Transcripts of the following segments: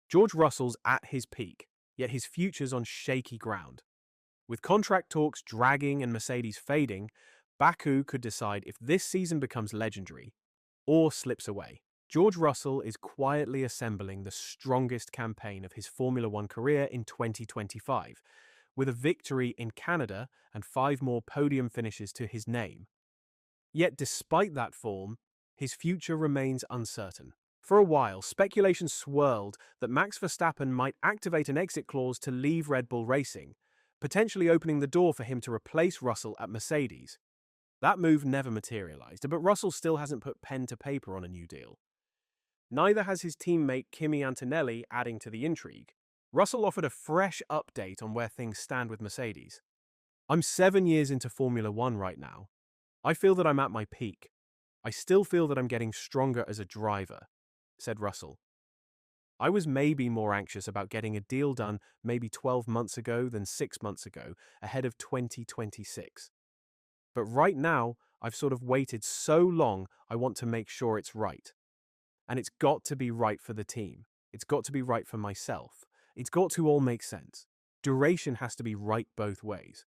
George Russell's at his peak, yet his future's on shaky ground. With contract talks dragging and Mercedes fading, Baku could decide if this season becomes legendary or slips away. George Russell is quietly assembling the strongest campaign of his Formula One career in 2025, with a victory in Canada and 5 more podium finishes to his name. Yet despite that form, his future remains uncertain. For a while, speculation swirled that Max Verstappen might activate an exit clause to leave Red Bull Racing, potentially opening the door for him to replace Russell at Mercedes. That move never materialized, but Russell still hasn't put pen to paper on a new deal. Neither has his teammate Kimi Antonelli, adding to the intrigue. Russell offered a fresh update on where things stand with Mercedes. "I'm 7 years into Formula One right now. I feel that I'm at my peak. I still feel that I'm getting stronger as a driver," said Russell. "I was maybe more anxious about getting a deal done maybe 12 months ago than 6 months ago, ahead of 2026. But right now, I've sort of waited so long, I want to make sure it's right. And it's got to be right for the team. It's got to be right for myself. It's got to all make sense. Duration has to be right both ways."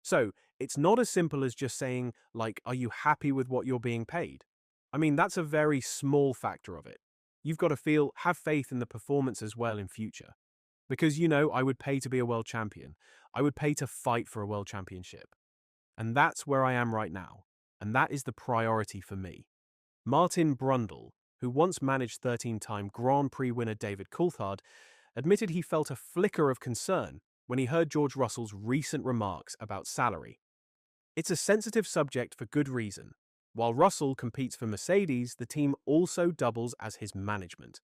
So, it's not as simple as just saying, like, are you happy with what you're being paid? I mean, that's a very small factor of it. You've got to have faith in the performance as well in future. Because, I would pay to be a world champion. I would pay to fight for a world championship. And that's where I am right now. And that is the priority for me. Martin Brundle, who once managed 13-time Grand Prix winner David Coulthard, admitted he felt a flicker of concern when he heard George Russell's recent remarks about salary. It's a sensitive subject for good reason. While Russell competes for Mercedes, the team also doubles as his management,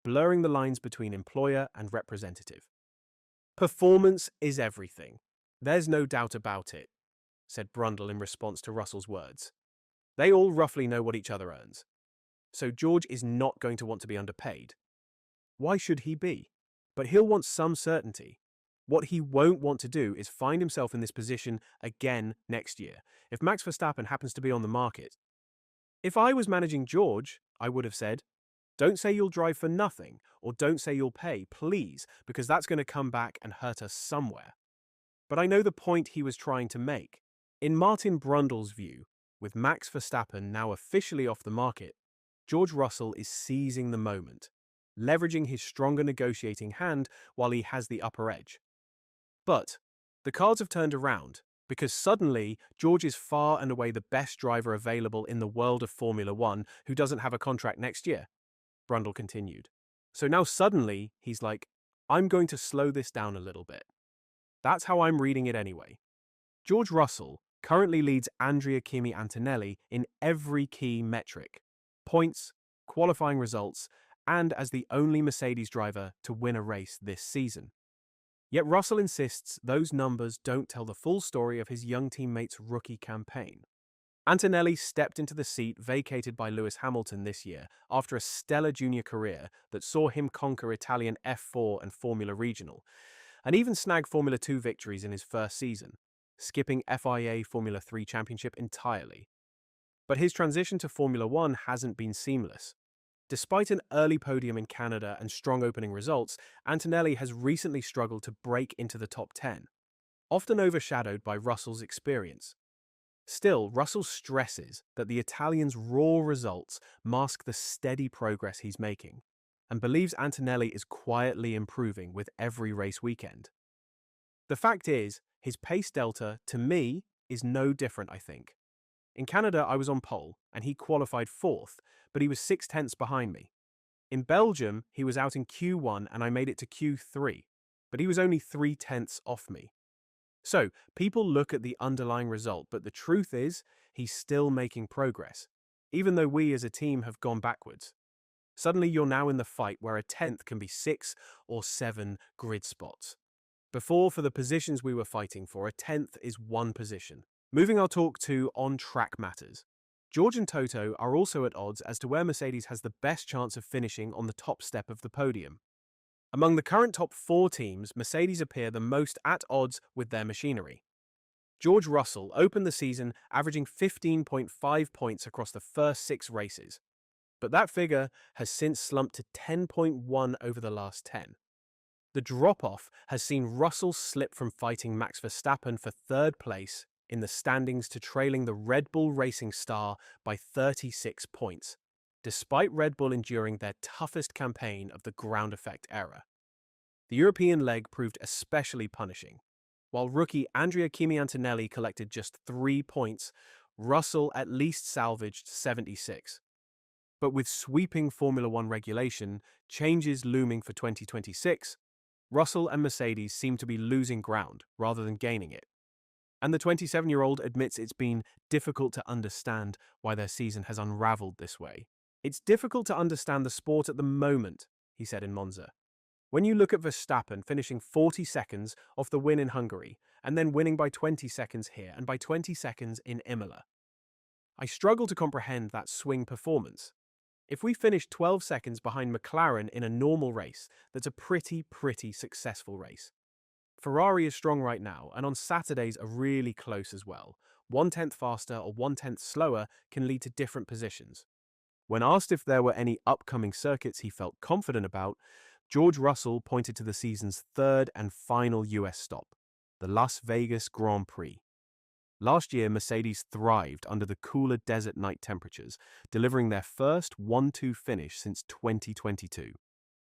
blurring the lines between employer and representative. "Performance is everything. There's no doubt about it," said Brundle in response to Russell's words. "They all roughly know what each other earns. So George is not going to want to be underpaid. Why should he be? But he'll want some certainty. What he won't want to do is find himself in this position again next year, if Max Verstappen happens to be on the market. If I was managing George, I would have said, don't say you'll drive for nothing, or don't say you'll pay, please, because that's going to come back and hurt us somewhere." But I know the point he was trying to make. In Martin Brundle's view, with Max Verstappen now officially off the market, George Russell is seizing the moment, leveraging his stronger negotiating hand while he has the upper edge. But the cards have turned around, because suddenly George is far and away the best driver available in the world of Formula One who doesn't have a contract next year, Brundle continued. So now suddenly he's like, I'm going to slow this down a little bit. That's how I'm reading it anyway. George Russell currently leads Andrea Kimi Antonelli in every key metric: points, qualifying results, and as the only Mercedes driver to win a race this season. Yet Russell insists those numbers don't tell the full story of his young teammate's rookie campaign. Antonelli stepped into the seat vacated by Lewis Hamilton this year after a stellar junior career that saw him conquer Italian F4 and Formula Regional, and even snag Formula 2 victories in his first season, skipping FIA Formula 3 Championship entirely. But his transition to Formula 1 hasn't been seamless. Despite an early podium in Canada and strong opening results, Antonelli has recently struggled to break into the top 10, often overshadowed by Russell's experience. Still, Russell stresses that the Italian's raw results mask the steady progress he's making, and believes Antonelli is quietly improving with every race weekend. The fact is, his pace delta, to me, is no different, I think. In Canada, I was on pole, and he qualified 4th, but he was 6 tenths behind me. In Belgium, he was out in Q1 and I made it to Q3, but he was only 3 tenths off me. So, people look at the underlying result, but the truth is, he's still making progress, even though we as a team have gone backwards. Suddenly, you're now in the fight where a 10th can be 6 or 7 grid spots. Before, for the positions we were fighting for, a 10th is 1 position. Moving our talk to on-track matters. George and Toto are also at odds as to where Mercedes has the best chance of finishing on the top step of the podium. Among the current top 4 teams, Mercedes appear the most at odds with their machinery. George Russell opened the season averaging 15.5 points across the first 6 races. but that figure has since slumped to 10.1 over the last 10. The drop-off has seen Russell slip from fighting Max Verstappen for third place in the standings to trailing the Red Bull Racing star by 36 points, despite Red Bull enduring their toughest campaign of the ground effect era. The European leg proved especially punishing. While rookie Andrea Kimi Antonelli collected just 3 points, Russell at least salvaged 76. But with sweeping Formula One regulation, changes looming for 2026, Russell and Mercedes seem to be losing ground rather than gaining it. And the 27-year-old admits it's been difficult to understand why their season has unraveled this way. "It's difficult to understand the sport at the moment," he said in Monza. "When you look at Verstappen finishing 40 seconds off the win in Hungary, and then winning by 20 seconds here and by 20 seconds in Imola, I struggle to comprehend that swing performance. If we finish 12 seconds behind McLaren in a normal race, that's a pretty successful race. Ferrari is strong right now, and on Saturdays are really close as well. 1/10 faster or 1/10 slower can lead to different positions." When asked if there were any upcoming circuits he felt confident about, George Russell pointed to the season's third and final US stop, the Las Vegas Grand Prix. Last year, Mercedes thrived under the cooler desert night temperatures, delivering their first 1-2 finish since 2022,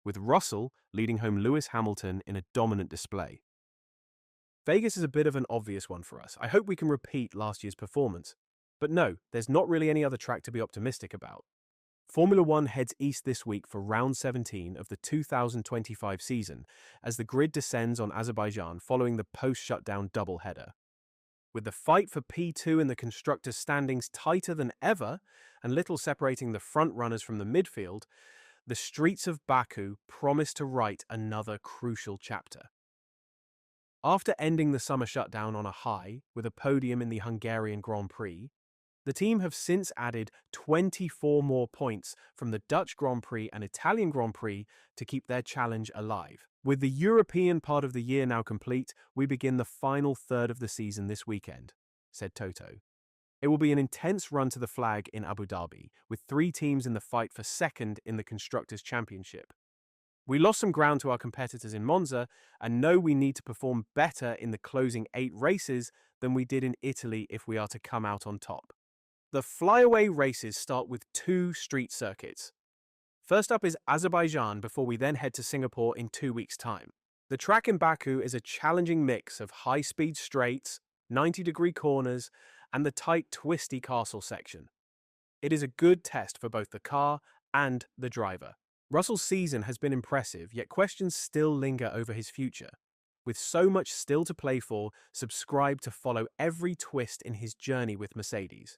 with Russell leading home Lewis Hamilton in a dominant display. "Vegas is a bit of an obvious one for us. I hope we can repeat last year's performance. But no, there's not really any other track to be optimistic about." Formula One heads east this week for round 17 of the 2025 season as the grid descends on Azerbaijan following the post-shutdown doubleheader. With the fight for P2 in the constructors' standings tighter than ever and little separating the front runners from the midfield, the streets of Baku promise to write another crucial chapter. After ending the summer shutdown on a high with a podium in the Hungarian Grand Prix, the team have since added 24 more points from the Dutch Grand Prix and Italian Grand Prix to keep their challenge alive. With the European part of the year now complete, we begin the final third of the season this weekend, said Toto. It will be an intense run to the flag in Abu Dhabi, with 3 teams in the fight for second in the Constructors' Championship. "We lost some ground to our competitors in Monza and know we need to perform better in the closing 8 races than we did in Italy if we are to come out on top." The flyaway races start with 2 street circuits. First up is Azerbaijan before we then head to Singapore in 2 weeks' time. The track in Baku is a challenging mix of high-speed straights, 90-degree corners, and the tight, twisty castle section. It is a good test for both the car and the driver. Russell's season has been impressive, yet questions still linger over his future. With so much still to play for, subscribe to follow every twist in his journey with Mercedes.